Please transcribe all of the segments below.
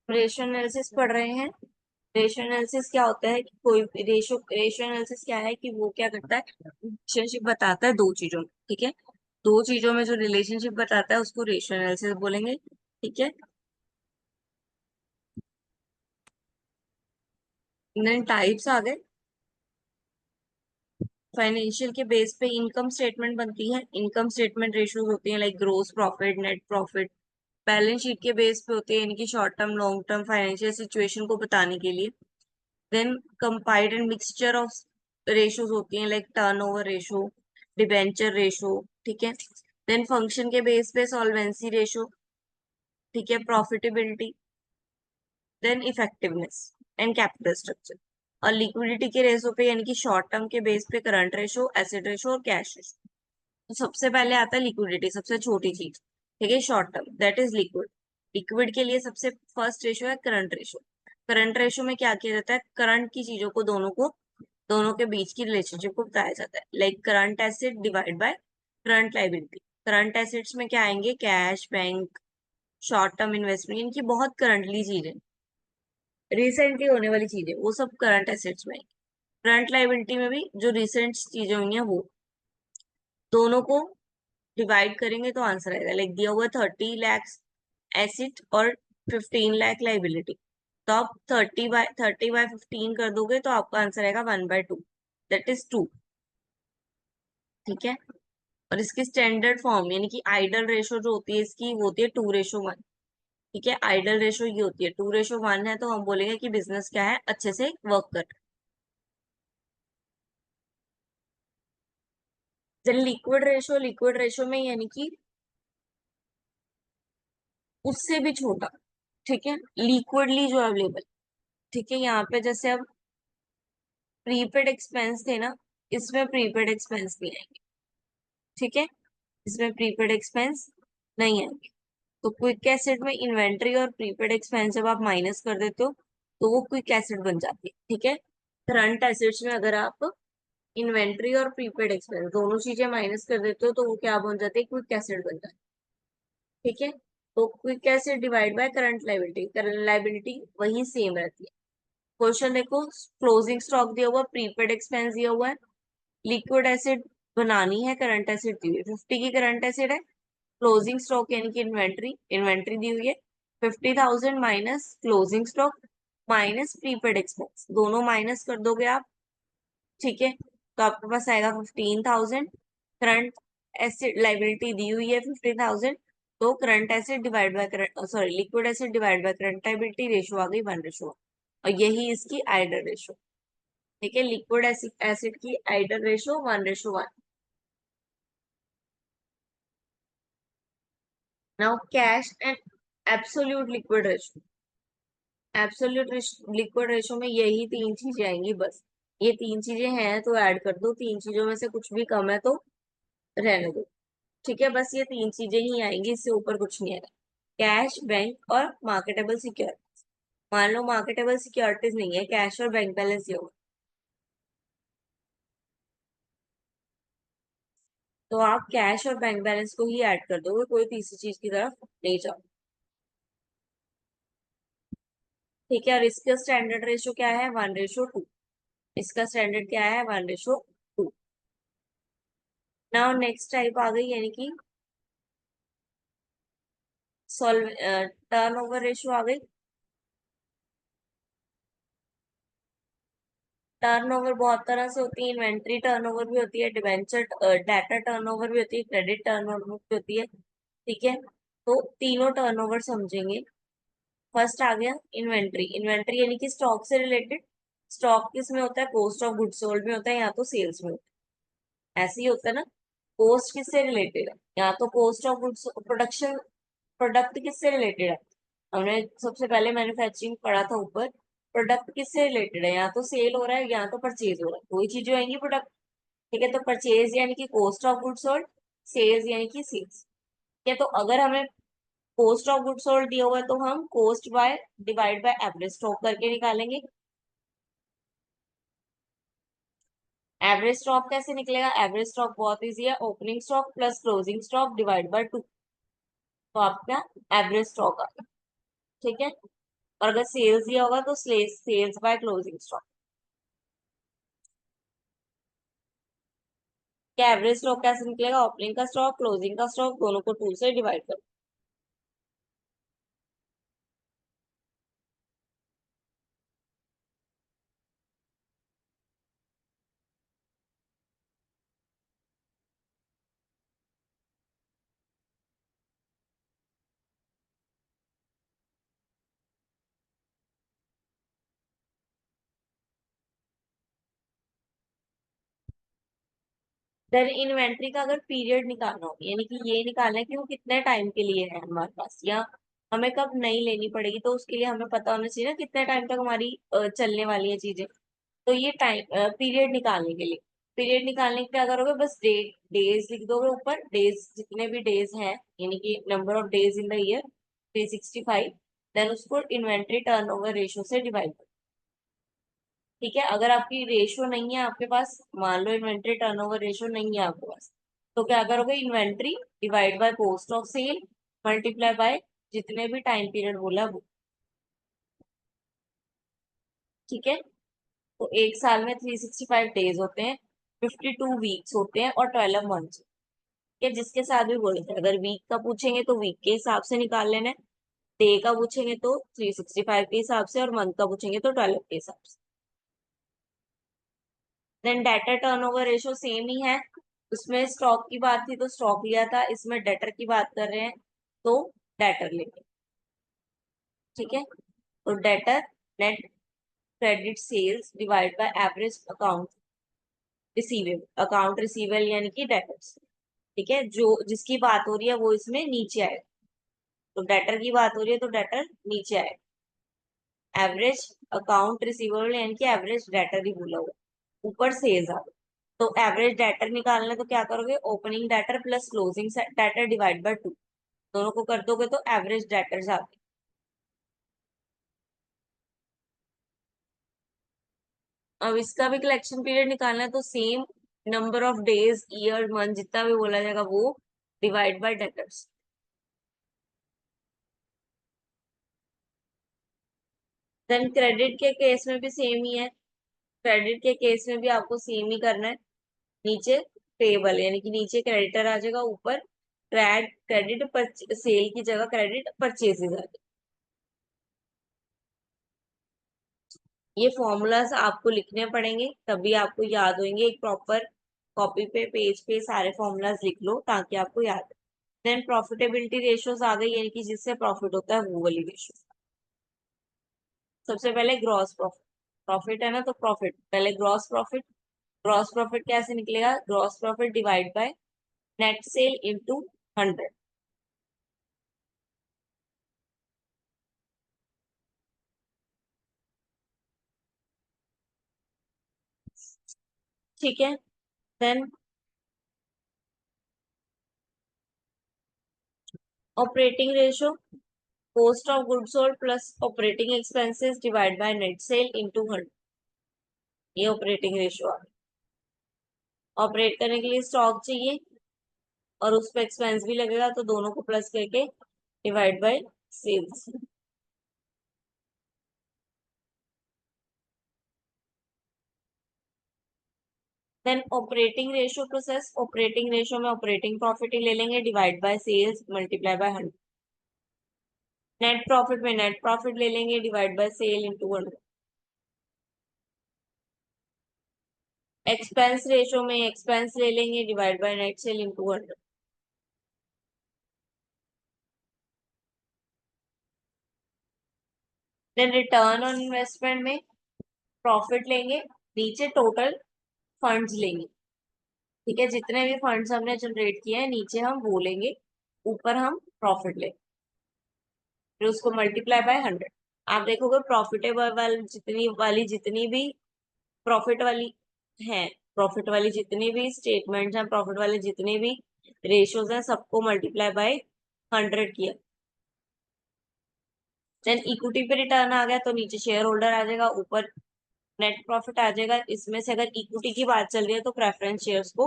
Ratio analysis पढ़ रहे हैं। रेशियो एनालिसिस क्या होता है कि कोई रेशियो एनालिसिस क्या है कि वो क्या करता है, रिलेशनशिप बताता है दो चीजों में, ठीक है। दो चीजों में जो रिलेशनशिप बताता है उसको रेशियो एनालिसिस बोलेंगे, ठीक है। देन टाइप्स आ गए। फाइनेंशियल के बेस पे इनकम स्टेटमेंट बनती है। इनकम स्टेटमेंट रेशियोज होती हैं like gross profit, net profit. Balance sheet के बेस पे होती है, यानी कि short term long term financial situation को बताने के लिए। Then compiled and mixture of ratios होती हैं like turnover ratio, debenture ratio, ठीक है। देन फंक्शन के बेस पे सॉल्वेंसी रेशो, ठीक है, profitability, then effectiveness and capital structure. और लिक्विडिटी के रेशो पे यानी कि शॉर्ट टर्म के बेस पे करंट रेशो, एसेट रेशो और कैश रेशो। तो सबसे पहले आता है लिक्विडिटी, सबसे छोटी चीज, ठीक है, short term that is liquid. Liquid के लिए सबसे फर्स्ट रेशो है करंट रेशो। करंट रेशो में क्या किया जाता है, करंट की चीजों को दोनों के बीच की रिलेशनशिप को बताया जाता है, like current asset divide by current liability. Current assets में क्या आएंगे, cash, bank, short term investment, इनकी बहुत करंटली चीजें, रिसेंटली होने वाली चीजें, वो सब करंट एसेट्स में आएंगे। करंट लाइबिलिटी में भी जो रिसेंट चीजें हुई हैं वो, दोनों को डिवाइड करेंगे तो आंसर आएगा, लाइक दिया हुआ 30 लाख एसेट और 15 लाख लाइबिलिटी। तो आप 30/15 कर दोगे तो आपका आंसर आएगा 1/2, दैट इज 2, ठीक है। और इसकी स्टैंडर्ड फॉर्म यानी कि आइडल रेशो जो होती है इसकी, वो होती है 2:1, ठीक है। आइडल रेशो ये होती है 2:1 है, तो हम बोलेंगे कि बिजनेस क्या है, अच्छे से वर्क कर। लिक्विड रेशो में यानी कि उससे भी छोटा, ठीक है, लिक्विडली जो अवेलेबल, ठीक है। यहाँ पे जैसे अब प्रीपेड एक्सपेंस थे ना, इसमें प्रीपेड एक्सपेंस नहीं आएंगे, ठीक है, इसमें प्रीपेड एक्सपेंस नहीं आएंगे। तो क्विक एसेट में इन्वेंट्री और प्रीपेड एक्सपेंस जब आप माइनस कर देते हो तो वो क्विक एसेट बन जाती है, ठीक है। करंट एसेट्स में अगर आप इन्वेंट्री और प्रीपेड एक्सपेंस दोनों चीजें माइनस कर देते हो तो वो क्या बन जाती है, क्विक एसेट बन जाती है, ठीक है। तो quick asset divide by current liability, current liability वही सेम रहती है। क्वेश्चन देखो, क्लोजिंग स्टॉक दिया हुआ, प्रीपेड एक्सपेंस दिया हुआ है, लिक्विड एसिड बनानी है, करंट एसिड दी हुई है, 50 की करंट एसिड है, क्लोजिंग स्टॉक यानी कि इन्वेंट्री, इन्वेंट्री दी हुई है, 50,000 minus closing stock minus prepaid expense, दोनों माइनस कर दोगे आप, ठीक है। तो आपके पास आएगा 15,000। करंट एसिड लाइबिलिटी दी हुई है 50,000, तो current asset divide by current, sorry, liquid asset divide by current liability ratio आ गई 1:1, और यही इसकी आइडल रेशो, ठीक है। लिक्विड एसिड की ideal ratio 1:1। Now cash and absolute liquid ratio. Absolute liquid ratio में यही तीन चीजें आएंगी बस। ये तीन चीजें हैं तो ऐड कर दो, तीन चीजों में से कुछ भी कम है तो रहने दो, ठीक है। बस ये तीन चीजें ही आएंगी, इससे ऊपर कुछ नहीं आएगा। कैश, बैंक और मार्केटेबल सिक्योरिटीज। मान लो मार्केटेबल सिक्योरिटीज नहीं है, कैश और बैंक बैलेंस ये होगा, तो आप कैश और बैंक बैलेंस को ही ऐड कर दोगे, कोई तीसरी चीज की तरफ नहीं जाओ, ठीक है। और इसका स्टैंडर्ड रेशो क्या है, 1:2। इसका स्टैंडर्ड क्या है, 1:2। नाउ नेक्स्ट टाइप आ गई यानी कि सॉल्व टर्नओवर रेशो आ गई। टर्नओवर बहुत तरह से होती है, इन्वेंट्री टर्नओवर भी होती है, डिवेंचर डाटा टर्नओवर भी होती है, क्रेडिट टर्नओवर भी होती है, ठीक है। तो तीनों टर्नओवर समझेंगे। फर्स्ट आ गया इन्वेंट्री। इन्वेंट्री यानी कि स्टॉक से रिलेटेड। स्टॉक किस में होता है, कॉस्ट ऑफ गुड्स सोल्ड में होता है, या तो सेल्स में होता है, ऐसे ही होता है ना। कॉस्ट किससे रिलेटेड है, या तो cost of goods, production, product किससे रिलेटेड है, हमने सबसे पहले मैन्युफैक्चरिंग पढ़ा था ऊपर। प्रोडक्ट किससे रिलेटेड है, या तो सेल हो रहा है या तो परचेज हो रहा है, कोई चीज जो आएंगी प्रोडक्ट, ठीक है। तो परचेज यानी कि cost of goods sold, sales यानी कि सेल्स, ठीक है। तो अगर हमें कॉस्ट ऑफ गुड्स सोल्ड दिया हुआ है तो हम cost by divide by average stock करके निकालेंगे, एवरेज स्टॉक कैसे निकलेगा? एवरेज स्टॉक बहुत इजी है, opening stock plus closing stock divide by 2, तो आपका एवरेज स्टॉक आ गया। ठीक है, और अगर सेल्स दिया होगा तो सेल्स बाय क्लोजिंग स्टॉक। क्या एवरेज स्टॉक कैसे निकलेगा? ओपनिंग का स्टॉक क्लोजिंग का स्टॉक दोनों को 2 से डिवाइड कर। देन इन्वेंट्री का अगर पीरियड निकालना हो, यानी कि ये निकालना है कि वो कितने टाइम के लिए है हमारे पास, या हमें कब नहीं लेनी पड़ेगी, तो उसके लिए हमें पता होना चाहिए ना कितने टाइम तक हमारी चलने वाली है चीजें। तो ये टाइम पीरियड निकालने के लिए, पीरियड निकालने के लिए क्या करोगे, बस डेज लिख दोगे ऊपर, डेज जितने भी डेज हैं, यानी कि number of days in the year 365, then उसको इन्वेंट्री टर्नओवर रेशियो से डिवाइड। ठीक है, अगर आपकी रेशियो नहीं है आपके पास, मान लो इन्वेंट्री टर्नओवर रेशियो नहीं है आपके पास, तो क्या करोगे, inventory divide by cost of sale multiply by जितने भी टाइम पीरियड बोला वो। ठीक है, तो एक साल में 365 डेज होते हैं, 52 वीक्स होते हैं, और 12 मंथ्स। या जिसके साथ भी बोले थे, अगर वीक का पूछेंगे तो वीक के हिसाब से निकाल लेना है, डे का पूछेंगे तो 365 के हिसाब से, और मंथ का पूछेंगे तो 12 के हिसाब से। Then debtor turnover ratio same ही है, उसमें स्टॉक की बात थी तो स्टॉक लिया था, इसमें डेटर की बात कर रहे हैं तो डेटर लेंगे। ठीक है, तो debtor net credit sales divide by average account receivable यानी कि डेटर्स। ठीक है, जो जिसकी बात हो रही है वो इसमें नीचे आएगा, तो डेटर की बात हो रही है तो डेटर नीचे आएगा। एवरेज अकाउंट रिसीवेबल यानी कि एवरेज डेटर ही बोला हुआ, ऊपर सेल्स आ गया। तो एवरेज डेटर निकालना है तो क्या करोगे, opening debtor plus closing debtor divide by 2, दोनों को कर दोगे तो एवरेज डेटर्स आ गए। अब इसका भी कलेक्शन पीरियड निकालना है तो same, number of days year month जितना भी बोला जाएगा वो divide by debtors. Then credit के केस में भी सेम ही है, क्रेडिट के केस में भी आपको सेम ही करना है। नीचे पेबल यानी कि नीचे क्रेडिटर आ जाएगा, ऊपर क्रेडिट सेल की जगह क्रेडिट परचेजेज आ जाएगा। ये फॉर्मूलाज आपको लिखने पड़ेंगे तभी आपको याद होंगे, एक प्रॉपर कॉपी पे पेज पे सारे फॉर्मूलाज लिख लो ताकि आपको याद है। देन प्रॉफिटेबिलिटी रेशियोज आ गई, यानी कि जिससे प्रॉफिट होता है वो वाली रेशियो। सबसे पहले ग्रॉस प्रॉफिट, प्रॉफिट है ना तो प्रॉफिट पहले, ग्रॉस प्रॉफिट। ग्रॉस प्रॉफिट कैसे निकलेगा, gross profit divide by net sale into 100। ठीक है, then operating ratio, cost of goods sold plus operating expenses divide by net sale into 100, ये ऑपरेटिंग रेशियो आ गया। ऑपरेट करने के लिए स्टॉक चाहिए और उस पर एक्सपेंस भी लगेगा, तो दोनों को प्लस करके divide by sales. Then operating ratio process, operating ratio में ऑपरेटिंग प्रॉफिट ही ले लेंगे divide by sales multiply by 100। Net profit में नेट प्रॉफिट ले लेंगे divide by sale into 100। Expense ratio में एक्सपेंस ले लेंगे divide by net sale into 100। Then return on investment में प्रॉफिट लेंगे, नीचे टोटल फंड्स लेंगे। ठीक है, जितने भी फंड्स हमने जनरेट किए हैं नीचे हम वो लेंगे, ऊपर हम प्रॉफिट लेंगे, फिर उसको मल्टीप्लाई बाय 100। आप देखोगे प्रॉफिटेबल जितनी भी प्रॉफिट वाली है, प्रॉफिट वाली जितनी भी स्टेटमेंट्स हैं, प्रॉफिट वाले जितने भी रेशियोज हैं, सबको मल्टीप्लाई बाय 100 किया। देन इक्विटी पे रिटर्न आ गया तो नीचे शेयर होल्डर आ जाएगा, ऊपर नेट प्रॉफिट आ जाएगा। इसमें से अगर इक्विटी की बात चल रही है तो प्रेफरेंस शेयर्स को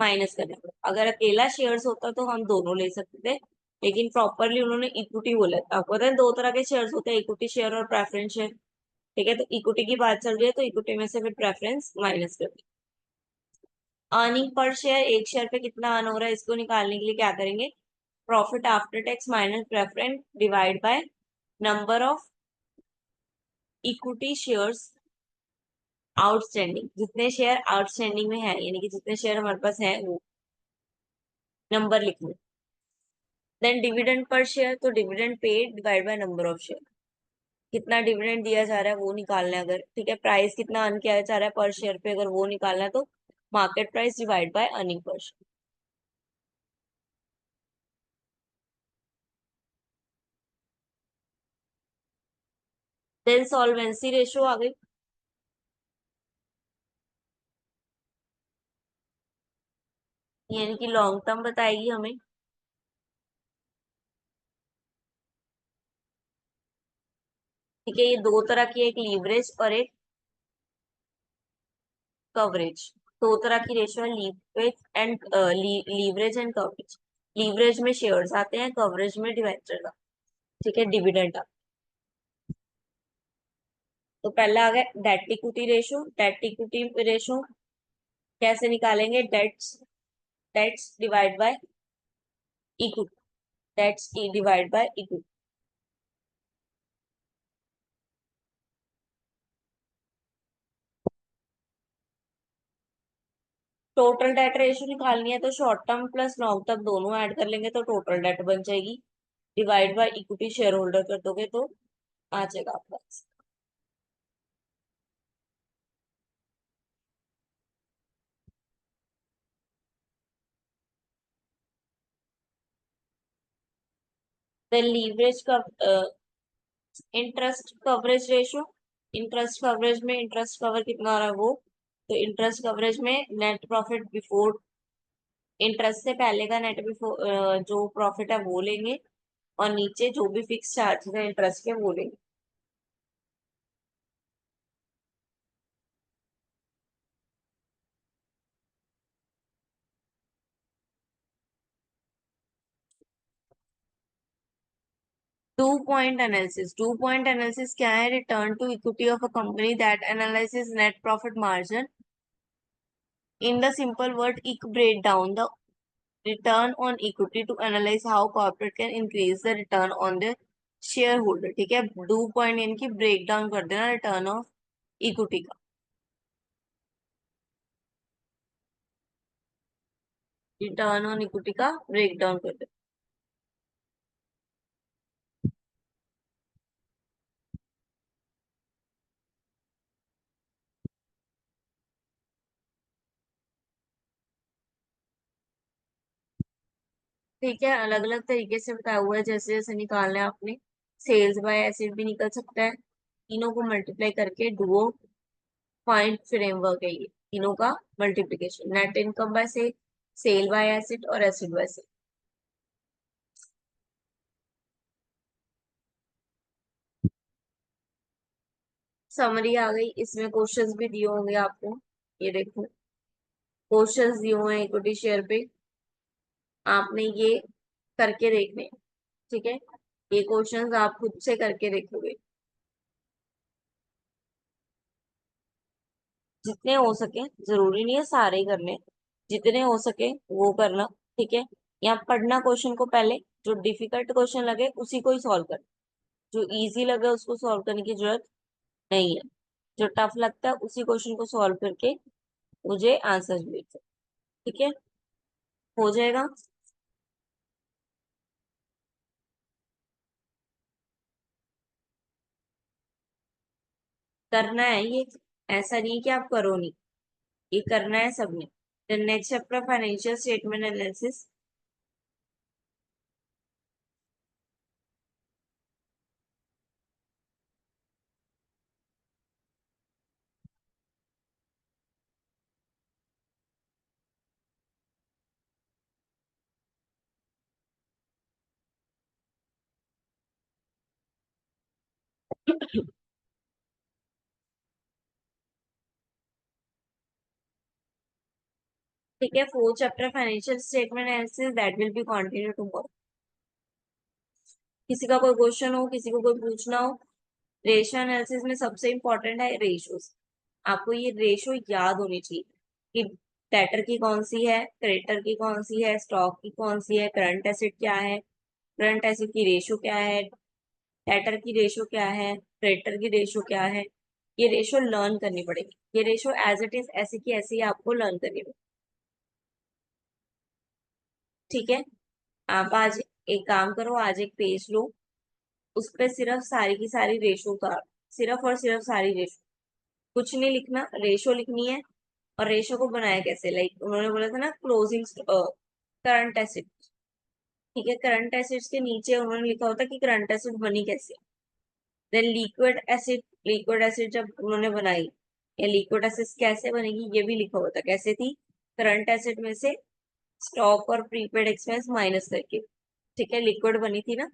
माइनस करना पड़ेगा। अगर अकेला शेयर्स होता तो हम दोनों ले सकते थे, लेकिन प्रॉपरली उन्होंने इक्विटी बोला था। आपको पता है दो तरह के शेयर्स होते हैं, इक्विटी शेयर और प्रेफरेंस शेयर। ठीक है, तो इक्विटी की बात चल रही है तो इक्विटी में से फिर प्रेफरेंस माइनस कर दें। अर्निंग पर शेयर, एक शेयर पे कितना अर्न हो रहा है इसको निकालने के लिए क्या करेंगे, profit after tax minus preference divide by number of equity shares outstanding. जितने शेयर आउटस्टैंडिंग में है, यानी कि जितने शेयर हमारे पास है वो नंबर लिख लो। देन डिविडेंड पर शेयर, तो dividend paid divide by number of share. कितना डिविडेंड दिया जा रहा है वो निकालना है अगर, ठीक है। प्राइस कितना अर्न किया जा रहा है पर शेयर पे, अगर वो निकालना है तो market price divide by earning per share. Then solvency ratio आ गई। यानी कि लॉन्ग टर्म बताएगी हमें। ठीक है, ये दो तरह की, एक लीवरेज और एक कवरेज। दो तरह की रेशियो है, leverage and leverage and coverage. Leverage में शेयर्स आते हैं, कवरेज में डिवेंचर। ठीक है, डिविडेंड। तो पहला आ गया debt equity ratio. Debt equity ratio कैसे निकालेंगे, debts debts divide by equity. Debts divide by equity. Total debt ratio निकालनी है तो short term plus long term दोनों ऐड कर लेंगे तो टोटल डेट बन जाएगी। Divide by equity share holder कर दोगे तो आ जाएगा आपका। देन लीवरेज का interest coverage ratio. Interest coverage में इंटरेस्ट कवर कितना हो रहा है वो, तो इंटरेस्ट कवरेज में नेट प्रॉफिट बिफोर इंटरेस्ट से पहले का नेट बिफोर जो प्रॉफिट है वो लेंगे, और नीचे जो भी फिक्स चार्जेस है इंटरेस्ट के वो लेंगे। DuPont analysis. DuPont analysis क्या है, return to equity of a company that analysis net profit margin. In the simple word, it break down the return on equity to analyze how corporate can increase the return on their shareholder। ठीक है, do point यानी कि break down कर देना return of equity का। Return on equity का break down कर देना। ठीक है, अलग अलग तरीके से बताया हुआ है, जैसे जैसे निकालना है आपने। सेल्स बाय एसिड भी निकल सकता है, तीनों को मल्टीप्लाई करके डुओ पॉइंट फ्रेमवर्क है ये, तीनों का multiplication. Net income by sale by asset और एसिड बाय सेल। समरी आ गई, इसमें क्वेश्चंस भी दिए होंगे आपको। ये देखो, क्वेश्चंस दिए हुए हैं इक्विटी शेयर पे, आपने ये करके देखने हैं। ठीक है, ये क्वेश्चंस आप खुद से करके देखोगे, जितने हो सके। जरूरी नहीं है सारे ही करने, जितने हो सके वो करना। ठीक है, यहाँ पढ़ना क्वेश्चन को पहले, जो डिफिकल्ट क्वेश्चन लगे उसी को ही सॉल्व कर, जो इजी लगे उसको सॉल्व करने की जरूरत नहीं है। जो टफ लगता है उसी क्वेश्चन को सॉल्व करके मुझे आंसर भेज दो। ठीक है, हो जाएगा। करना है ये, ऐसा नहीं कि आप करो नहीं, ये करना है सबने। Next chapter financial statement analysis. ठीक है, fourth chapter financial statement analysis that will be continue tomorrow. किसी का कोई क्वेश्चन हो, किसी को कोई पूछना हो। रेशियो एनालिसिस में सबसे इंपॉर्टेंट है रेशियोज। आपको ये रेशियो याद होनी चाहिए कि डेटर की कौन सी है, क्रेडिटर की कौन सी है, स्टॉक की कौन सी है, करंट एसेट क्या है, करंट एसेट की रेशियो क्या है, डेटर की रेशियो क्या है, क्रेडिटर की रेशियो क्या है। ये रेशियो लर्न करनी पड़ेगी। ये रेशियो एज इट इज ऐसी की ऐसी आपको लर्न करनी पड़ेगी। ठीक है, आप आज एक काम करो, आज एक पेज लो, उस पे सिर्फ सारी की सारी रेशो का, सिर्फ और सिर्फ सारी रेशो, कुछ नहीं लिखना, रेशो लिखनी है। और रेशो को बनाया कैसे, लाइक उन्होंने बोला था ना क्लोजिंग करंट एसेट। ठीक है, करंट एसेट्स के नीचे उन्होंने लिखा होता कि करंट एसेट बनी कैसे। देन लिक्विड एसिड जब उन्होंने बनाई, या लिक्विड एसिड कैसे बनेगी ये भी लिखा होता, कैसे थी, करंट एसिड में से स्टॉक और प्रीपेड एक्सपेंस माइनस करके। ठीक है, लिक्विड बनी थी ना,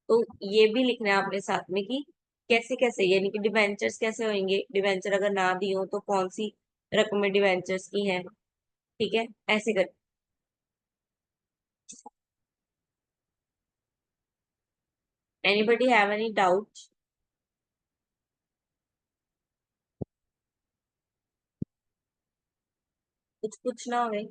तो ये भी लिखना है आपने साथ में कि कैसे कैसे, यानी कि डिबेंचर्स कैसे होंगे, डिबेंचर अगर ना दी हो तो कौन सी रकमें डिबेंचर्स की हैं। ठीक है, ऐसे कर। Anybody have any doubt? कुछ पूछना हो?